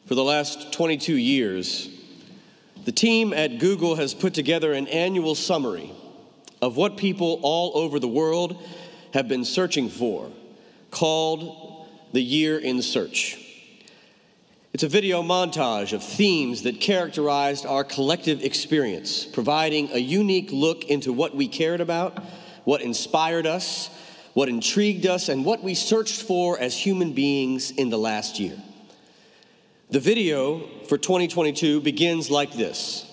For the last 22 years, the team at Google has put together an annual summary of what people all over the world have been searching for, called the Year in Search. It's a video montage of themes that characterized our collective experience, providing a unique look into what we cared about, what inspired us, what intrigued us, and what we searched for as human beings in the last year. The video for 2022 begins like this.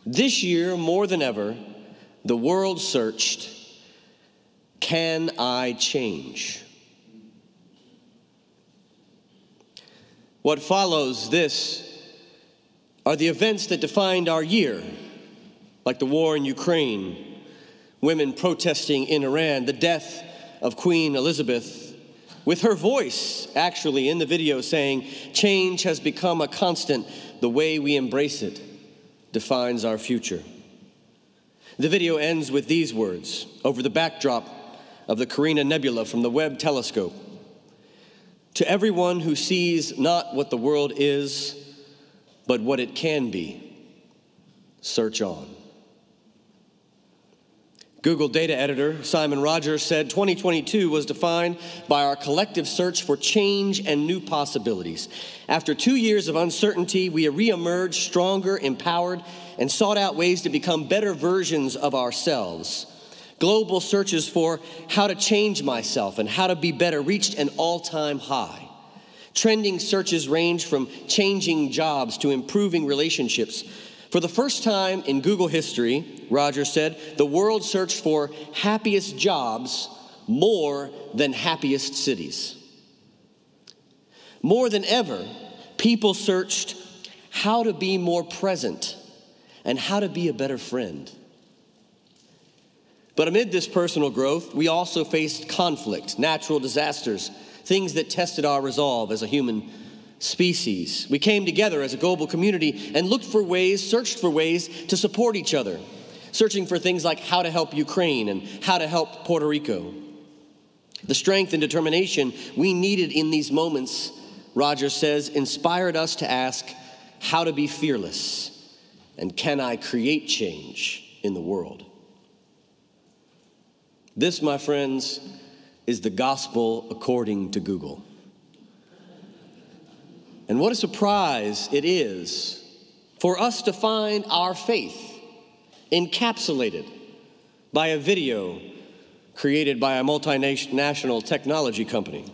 This year, more than ever, the world searched, can I change? What follows this are the events that defined our year, like the war in Ukraine, women protesting in Iran, the death of Queen Elizabeth, with her voice actually in the video saying, change has become a constant. The way we embrace it defines our future. The video ends with these words over the backdrop of the Carina Nebula from the Webb telescope. To everyone who sees not what the world is, but what it can be, search on. Google data editor Simon Rogers said 2022 was defined by our collective search for change and new possibilities. After 2 years of uncertainty, we reemerged stronger, empowered, and sought out ways to become better versions of ourselves. Global searches for how to change myself and how to be better reached an all-time high. Trending searches range from changing jobs to improving relationships. For the first time in Google history, Rogers said, the world searched for happiest jobs more than happiest cities. More than ever, people searched how to be more present and how to be a better friend. But amid this personal growth, we also faced conflict, natural disasters, things that tested our resolve as a human species. We came together as a global community and searched for ways to support each other, searching for things like how to help Ukraine and how to help Puerto Rico. The strength and determination we needed in these moments, Rogers says, inspired us to ask how to be fearless and can I create change in the world? This, my friends, is the gospel according to Google. And what a surprise it is for us to find our faith encapsulated by a video created by a multinational technology company.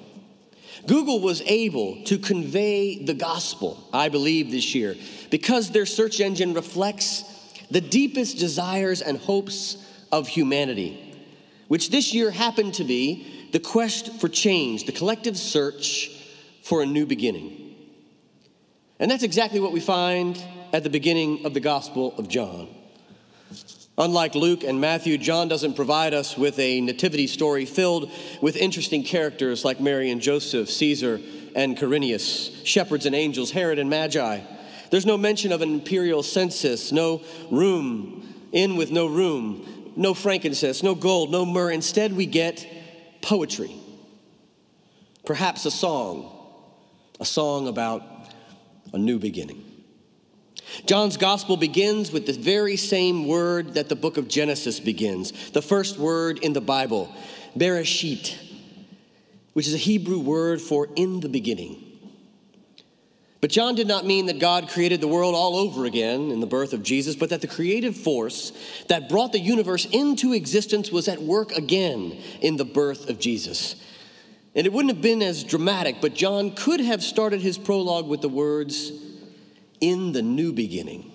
Google was able to convey the gospel, I believe, this year because their search engine reflects the deepest desires and hopes of humanity, which this year happened to be the quest for change, the collective search for a new beginning. And that's exactly what we find at the beginning of the Gospel of John. Unlike Luke and Matthew, John doesn't provide us with a nativity story filled with interesting characters like Mary and Joseph, Caesar and Quirinius, shepherds and angels, Herod and Magi. There's no mention of an imperial census, no inn with no room, no frankincense, no gold, no myrrh. Instead, we get poetry, perhaps a song about a new beginning. John's gospel begins with the very same word that the book of Genesis begins, the first word in the Bible, Bereshit, which is a Hebrew word for in the beginning. But John did not mean that God created the world all over again in the birth of Jesus, but that the creative force that brought the universe into existence was at work again in the birth of Jesus. And it wouldn't have been as dramatic, but John could have started his prologue with the words, in the new beginning.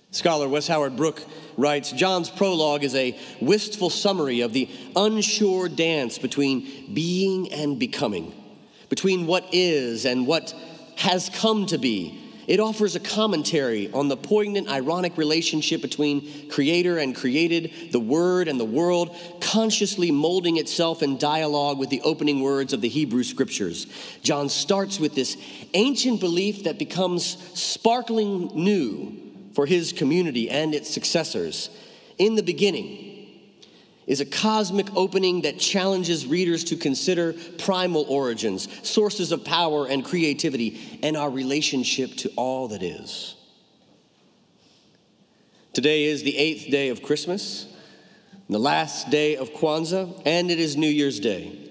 Scholar Wes Howard Brooke writes, John's prologue is a wistful summary of the unsure dance between being and becoming, between what is and what has come to be. It offers a commentary on the poignant, ironic relationship between creator and created, the word and the world, consciously molding itself in dialogue with the opening words of the Hebrew scriptures. John starts with this ancient belief that becomes sparkling new for his community and its successors. In the beginning, is a cosmic opening that challenges readers to consider primal origins, sources of power and creativity, and our relationship to all that is. Today is the 8th day of Christmas, the last day of Kwanzaa, and it is New Year's Day,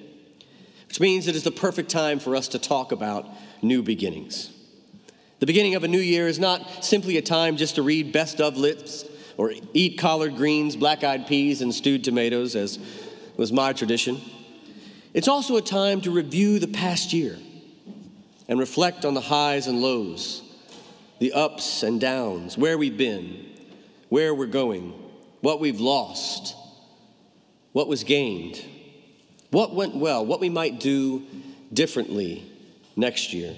which means it is the perfect time for us to talk about new beginnings. The beginning of a new year is not simply a time just to read best of lists or eat collard greens, black-eyed peas, and stewed tomatoes, as was my tradition. It's also a time to review the past year and reflect on the highs and lows, the ups and downs, where we've been, where we're going, what we've lost, what was gained, what went well, what we might do differently next year.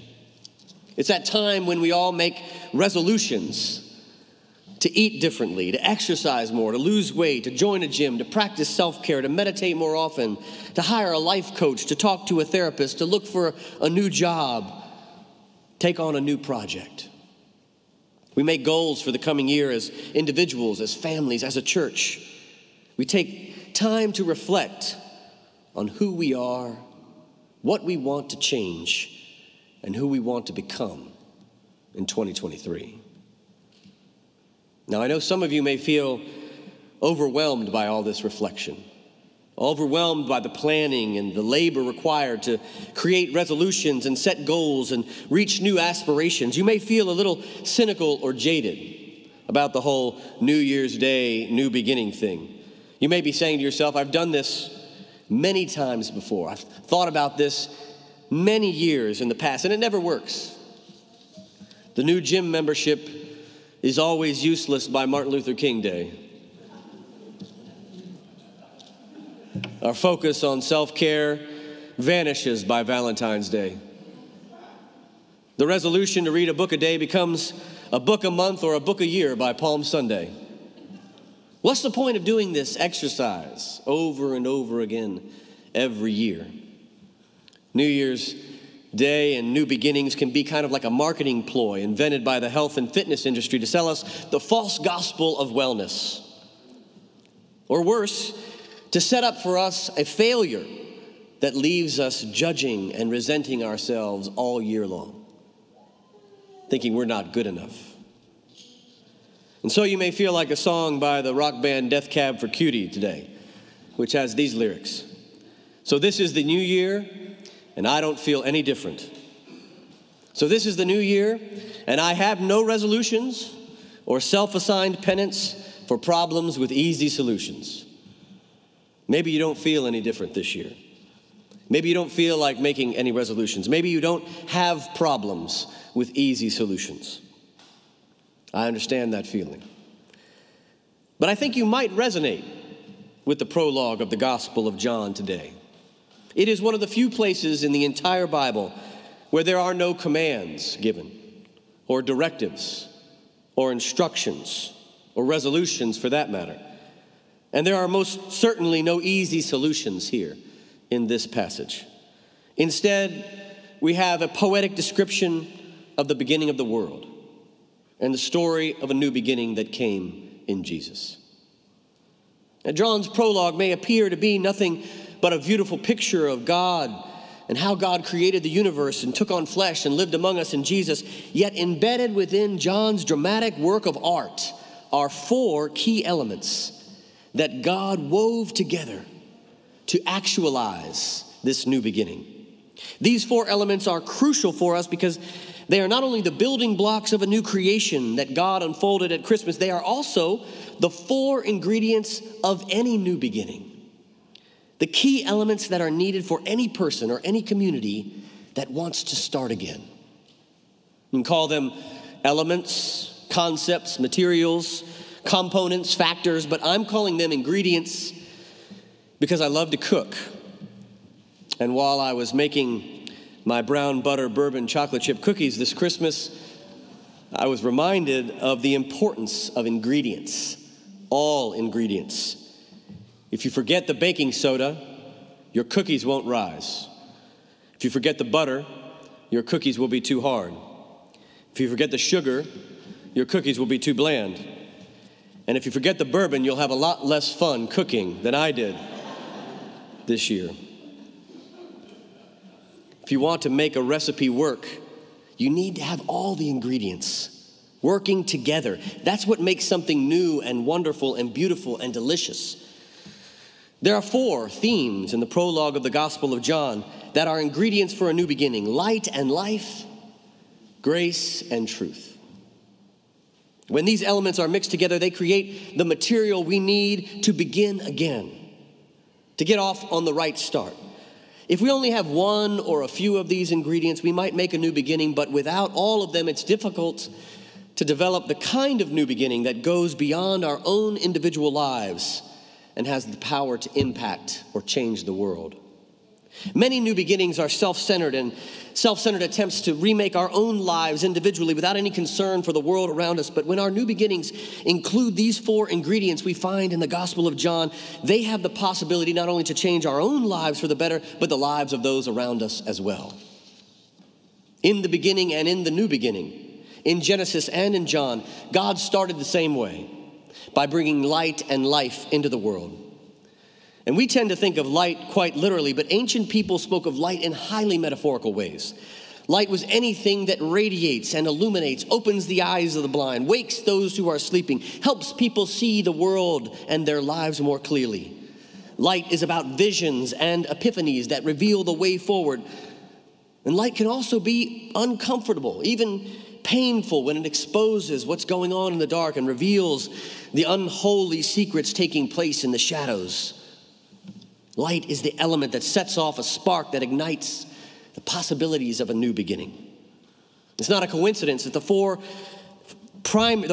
It's that time when we all make resolutions to eat differently, to exercise more, to lose weight, to join a gym, to practice self-care, to meditate more often, to hire a life coach, to talk to a therapist, to look for a new job, take on a new project. We make goals for the coming year as individuals, as families, as a church. We take time to reflect on who we are, what we want to change, and who we want to become in 2023. Now, I know some of you may feel overwhelmed by all this reflection, overwhelmed by the planning and the labor required to create resolutions and set goals and reach new aspirations. You may feel a little cynical or jaded about the whole New Year's Day, new beginning thing. You may be saying to yourself, I've done this many times before. I've thought about this many years in the past, and it never works. The new gym membership is always useless by Martin Luther King Day. Our focus on self-care vanishes by Valentine's Day. The resolution to read a book a day becomes a book a month or a book a year by Palm Sunday. What's the point of doing this exercise over and over again every year? New Year's Day and new beginnings can be kind of like a marketing ploy invented by the health and fitness industry to sell us the false gospel of wellness. Or worse, to set up for us a failure that leaves us judging and resenting ourselves all year long, thinking we're not good enough. And so you may feel like a song by the rock band Death Cab for Cutie today, which has these lyrics. So this is the new year, and I don't feel any different. So this is the new year, and I have no resolutions or self-assigned penance for problems with easy solutions. Maybe you don't feel any different this year. Maybe you don't feel like making any resolutions. Maybe you don't have problems with easy solutions. I understand that feeling. But I think you might resonate with the prologue of the Gospel of John today. It is one of the few places in the entire Bible where there are no commands given, or directives, or instructions, or resolutions for that matter. And there are most certainly no easy solutions here in this passage. Instead, we have a poetic description of the beginning of the world and the story of a new beginning that came in Jesus. Now, John's prologue may appear to be nothing but a beautiful picture of God and how God created the universe and took on flesh and lived among us in Jesus, yet embedded within John's dramatic work of art are 4 key elements that God wove together to actualize this new beginning. These 4 elements are crucial for us because they are not only the building blocks of a new creation that God unfolded at Christmas, they are also the 4 ingredients of any new beginning. The key elements that are needed for any person or any community that wants to start again. You can call them elements, concepts, materials, components, factors, but I'm calling them ingredients because I love to cook. And while I was making my brown butter bourbon chocolate chip cookies this Christmas, I was reminded of the importance of ingredients, all ingredients. If you forget the baking soda, your cookies won't rise. If you forget the butter, your cookies will be too hard. If you forget the sugar, your cookies will be too bland. And if you forget the bourbon, you'll have a lot less fun cooking than I did this year. If you want to make a recipe work, you need to have all the ingredients working together. That's what makes something new and wonderful and beautiful and delicious. There are 4 themes in the prologue of the Gospel of John that are ingredients for a new beginning: light and life, grace and truth. When these elements are mixed together, they create the material we need to begin again, to get off on the right start. If we only have one or a few of these ingredients, we might make a new beginning, but without all of them, it's difficult to develop the kind of new beginning that goes beyond our own individual lives and has the power to impact or change the world. Many new beginnings are self-centered attempts to remake our own lives individually without any concern for the world around us. But when our new beginnings include these 4 ingredients we find in the Gospel of John, they have the possibility not only to change our own lives for the better, but the lives of those around us as well. In the beginning and in the new beginning, in Genesis and in John, God started the same way, by bringing light and life into the world. And we tend to think of light quite literally, but ancient people spoke of light in highly metaphorical ways. Light was anything that radiates and illuminates, opens the eyes of the blind, wakes those who are sleeping, helps people see the world and their lives more clearly. Light is about visions and epiphanies that reveal the way forward. And light can also be uncomfortable, even painful, when it exposes what's going on in the dark and reveals the unholy secrets taking place in the shadows. Light is the element that sets off a spark that ignites the possibilities of a new beginning. It's not a coincidence that the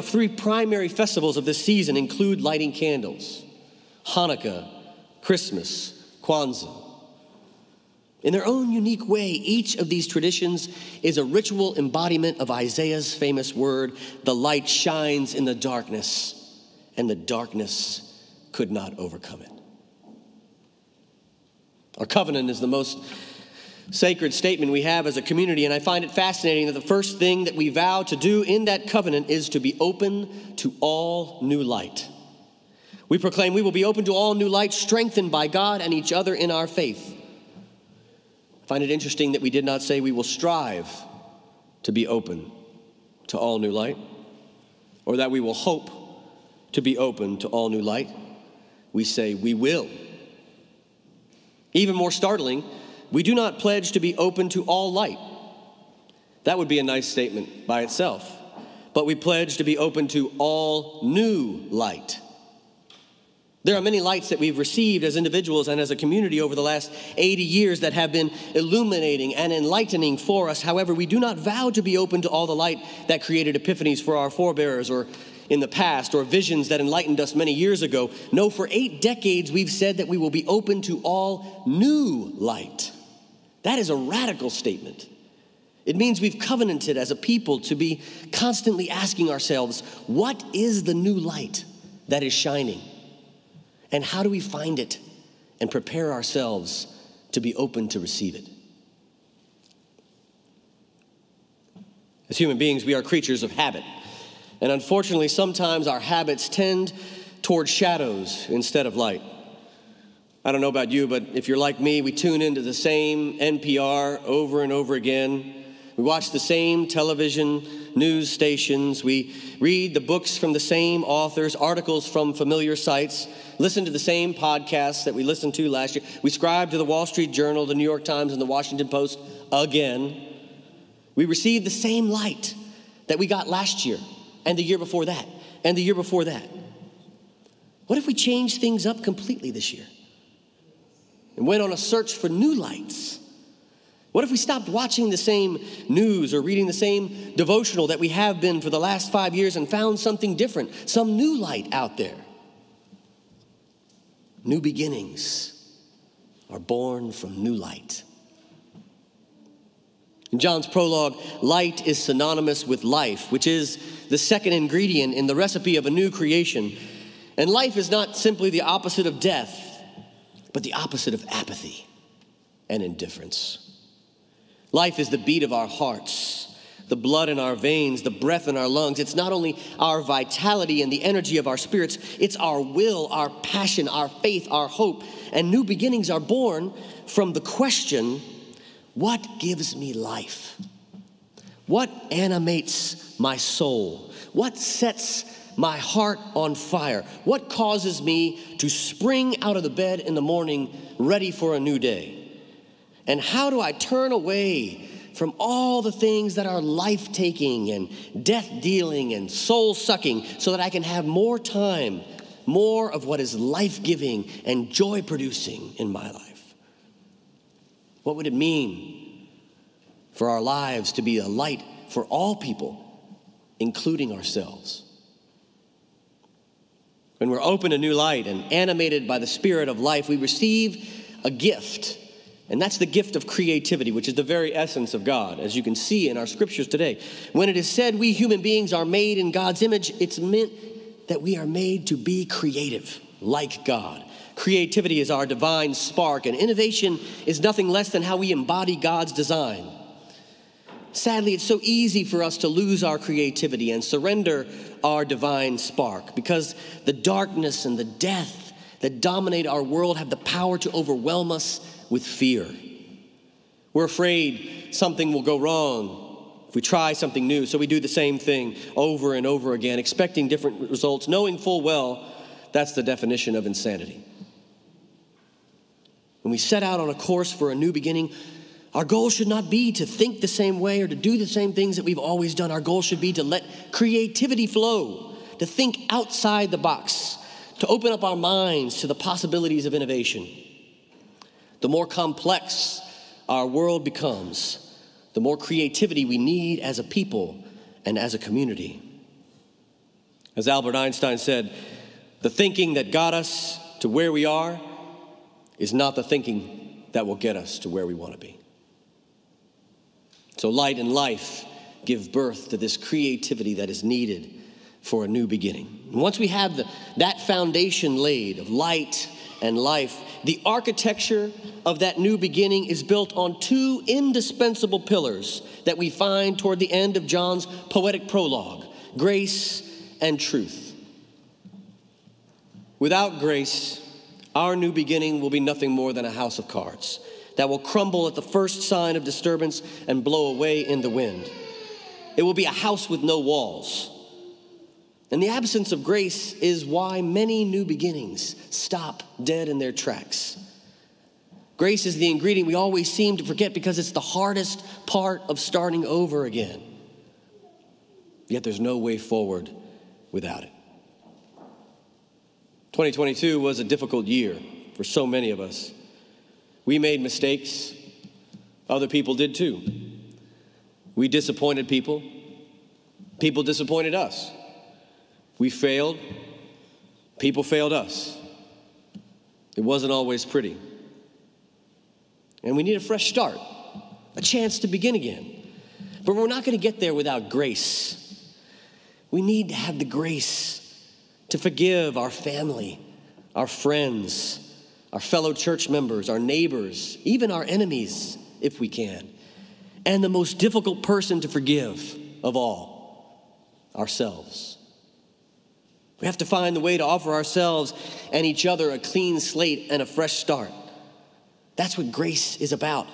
3 primary festivals of this season include lighting candles: Hanukkah, Christmas, Kwanzaa. In their own unique way, each of these traditions is a ritual embodiment of Isaiah's famous word, "The light shines in the darkness, and the darkness could not overcome it." Our covenant is the most sacred statement we have as a community, and I find it fascinating that the first thing that we vow to do in that covenant is to be open to all new light. We proclaim we will be open to all new light, strengthened by God and each other in our faith. I find it interesting that we did not say we will strive to be open to all new light, or that we will hope to be open to all new light. We say we will. Even more startling, we do not pledge to be open to all light. That would be a nice statement by itself. But we pledge to be open to all new light. There are many lights that we've received as individuals and as a community over the last 80 years that have been illuminating and enlightening for us. However, we do not vow to be open to all the light that created epiphanies for our forebears or in the past, or visions that enlightened us many years ago. No, for 8 decades, we've said that we will be open to all new light. That is a radical statement. It means we've covenanted as a people to be constantly asking ourselves, what is the new light that is shining? And how do we find it and prepare ourselves to be open to receive it? As human beings, we are creatures of habit. And unfortunately, sometimes our habits tend toward shadows instead of light. I don't know about you, but if you're like me, we tune into the same NPR over and over again. We watch the same television news stations. We read the books from the same authors, articles from familiar sites, listen to the same podcasts that we listened to last year. We subscribe to the Wall Street Journal, the New York Times, and the Washington Post again. We receive the same light that we got last year, and the year before that, and the year before that. What if we changed things up completely this year and went on a search for new lights? What if we stopped watching the same news or reading the same devotional that we have been for the last 5 years and found something different, some new light out there? New beginnings are born from new light. In John's prologue, light is synonymous with life, which is the second ingredient in the recipe of a new creation. And life is not simply the opposite of death, but the opposite of apathy and indifference. Life is the beat of our hearts, the blood in our veins, the breath in our lungs. It's not only our vitality and the energy of our spirits, it's our will, our passion, our faith, our hope. And new beginnings are born from the question, what gives me life? What animates my soul? What sets my heart on fire? What causes me to spring out of the bed in the morning ready for a new day? And how do I turn away from all the things that are life-taking and death-dealing and soul-sucking so that I can have more time, more of what is life-giving and joy-producing in my life? What would it mean for our lives to be a light for all people, including ourselves? When we're open to new light and animated by the spirit of life, we receive a gift. And that's the gift of creativity, which is the very essence of God, as you can see in our scriptures today. When it is said we human beings are made in God's image, it's meant that we are made to be creative, like God. Creativity is our divine spark, and innovation is nothing less than how we embody God's design. Sadly, it's so easy for us to lose our creativity and surrender our divine spark because the darkness and the death that dominate our world have the power to overwhelm us with fear. We're afraid something will go wrong if we try something new, so we do the same thing over and over again, expecting different results, knowing full well that's the definition of insanity. When we set out on a course for a new beginning, our goal should not be to think the same way or to do the same things that we've always done. Our goal should be to let creativity flow, to think outside the box, to open up our minds to the possibilities of innovation. The more complex our world becomes, the more creativity we need as a people and as a community. As Albert Einstein said, the thinking that got us to where we are is not the thinking that will get us to where we want to be. So light and life give birth to this creativity that is needed for a new beginning. And once we have that foundation laid of light and life, the architecture of that new beginning is built on two indispensable pillars that we find toward the end of John's poetic prologue: grace and truth. Without grace, our new beginning will be nothing more than a house of cards that will crumble at the first sign of disturbance and blow away in the wind. It will be a house with no walls. And the absence of grace is why many new beginnings stop dead in their tracks. Grace is the ingredient we always seem to forget because it's the hardest part of starting over again. Yet there's no way forward without it. 2022 was a difficult year for so many of us. We made mistakes. Other people did too. We disappointed people. People disappointed us. We failed. People failed us. It wasn't always pretty. And we need a fresh start, a chance to begin again. But we're not going to get there without grace. We need to have the grace to forgive our family, our friends, our fellow church members, our neighbors, even our enemies, if we can. And the most difficult person to forgive of all, ourselves. We have to find the way to offer ourselves and each other a clean slate and a fresh start. That's what grace is about.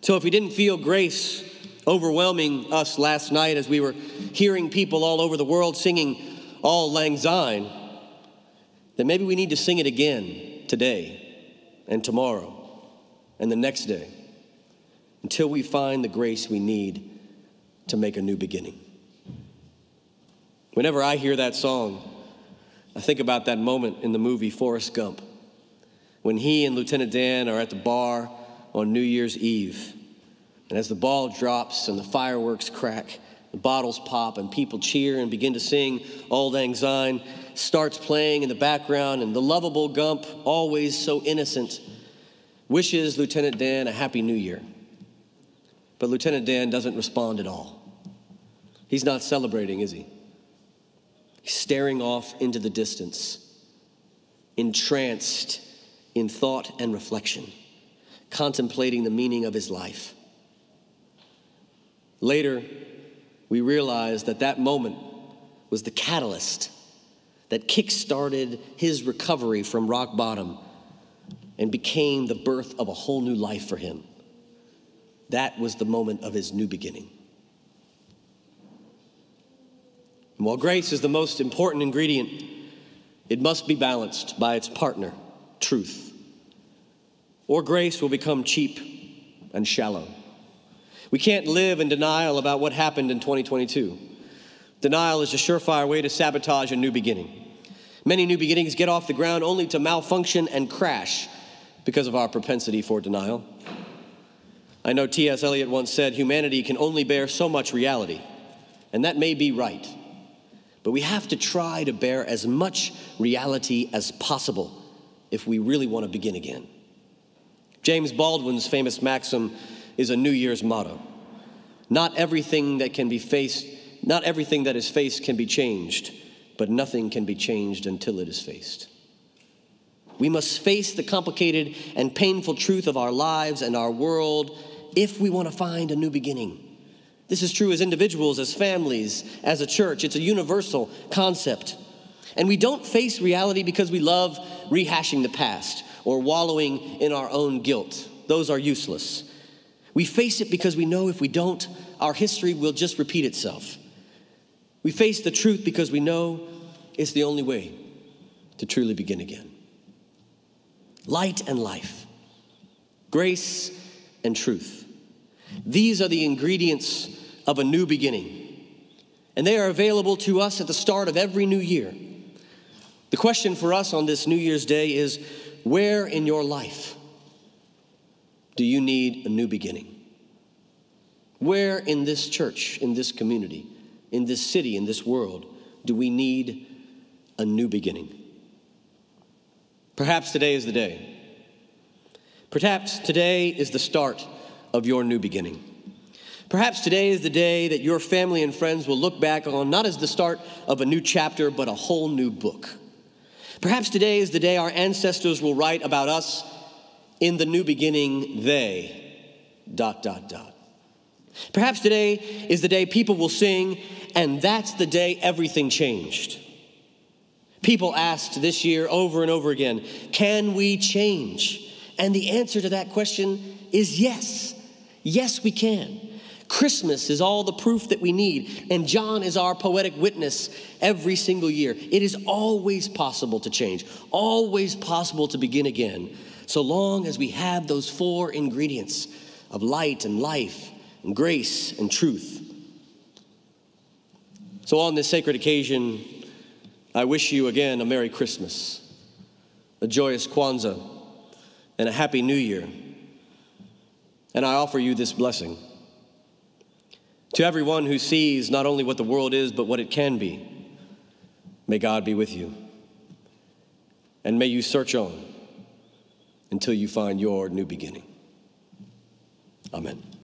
So if we didn't feel grace overwhelming us last night as we were hearing people all over the world singing Auld Lang Syne, then maybe we need to sing it again today and tomorrow and the next day until we find the grace we need to make a new beginning. Whenever I hear that song, I think about that moment in the movie Forrest Gump when he and Lieutenant Dan are at the bar on New Year's Eve. And as the ball drops and the fireworks crack, the bottles pop and people cheer and begin to sing Auld Lang Syne starts playing in the background, and the lovable Gump, always so innocent, wishes Lieutenant Dan a happy new year. But Lieutenant Dan doesn't respond at all. He's not celebrating, is he? He's staring off into the distance, entranced in thought and reflection, contemplating the meaning of his life. Later, we realized that that moment was the catalyst that kick-started his recovery from rock bottom and became the birth of a whole new life for him. That was the moment of his new beginning. And while grace is the most important ingredient, it must be balanced by its partner, truth. Or grace will become cheap and shallow. We can't live in denial about what happened in 2022. Denial is a surefire way to sabotage a new beginning. Many new beginnings get off the ground only to malfunction and crash because of our propensity for denial. I know T.S. Eliot once said, humanity can only bear so much reality, and that may be right. But we have to try to bear as much reality as possible if we really want to begin again. James Baldwin's famous maxim is a New Year's motto. Not everything that is faced can be changed, but nothing can be changed until it is faced. We must face the complicated and painful truth of our lives and our world if we want to find a new beginning. This is true as individuals, as families, as a church. It's a universal concept. And we don't face reality because we love rehashing the past or wallowing in our own guilt. Those are useless. We face it because we know if we don't, our history will just repeat itself. We face the truth because we know it's the only way to truly begin again. Light and life, grace and truth. These are the ingredients of a new beginning, and they are available to us at the start of every new year. The question for us on this New Year's Day is, where in your life do you need a new beginning? Where in this church, in this community, in this city, in this world, do we need a new beginning? Perhaps today is the day. Perhaps today is the start of your new beginning. Perhaps today is the day that your family and friends will look back on not as the start of a new chapter, but a whole new book. Perhaps today is the day our ancestors will write about us, in the new beginning, they, ... Perhaps today is the day people will sing, and that's the day everything changed. People asked this year over and over again, can we change? And the answer to that question is yes. Yes, we can. Christmas is all the proof that we need, and John is our poetic witness every single year. It is always possible to change, always possible to begin again, so long as we have those four ingredients of light and life and grace and truth. So on this sacred occasion, I wish you again a Merry Christmas, a joyous Kwanzaa, and a Happy New Year. And I offer you this blessing. To everyone who sees not only what the world is, but what it can be, may God be with you. And may you search on until you find your new beginning. Amen.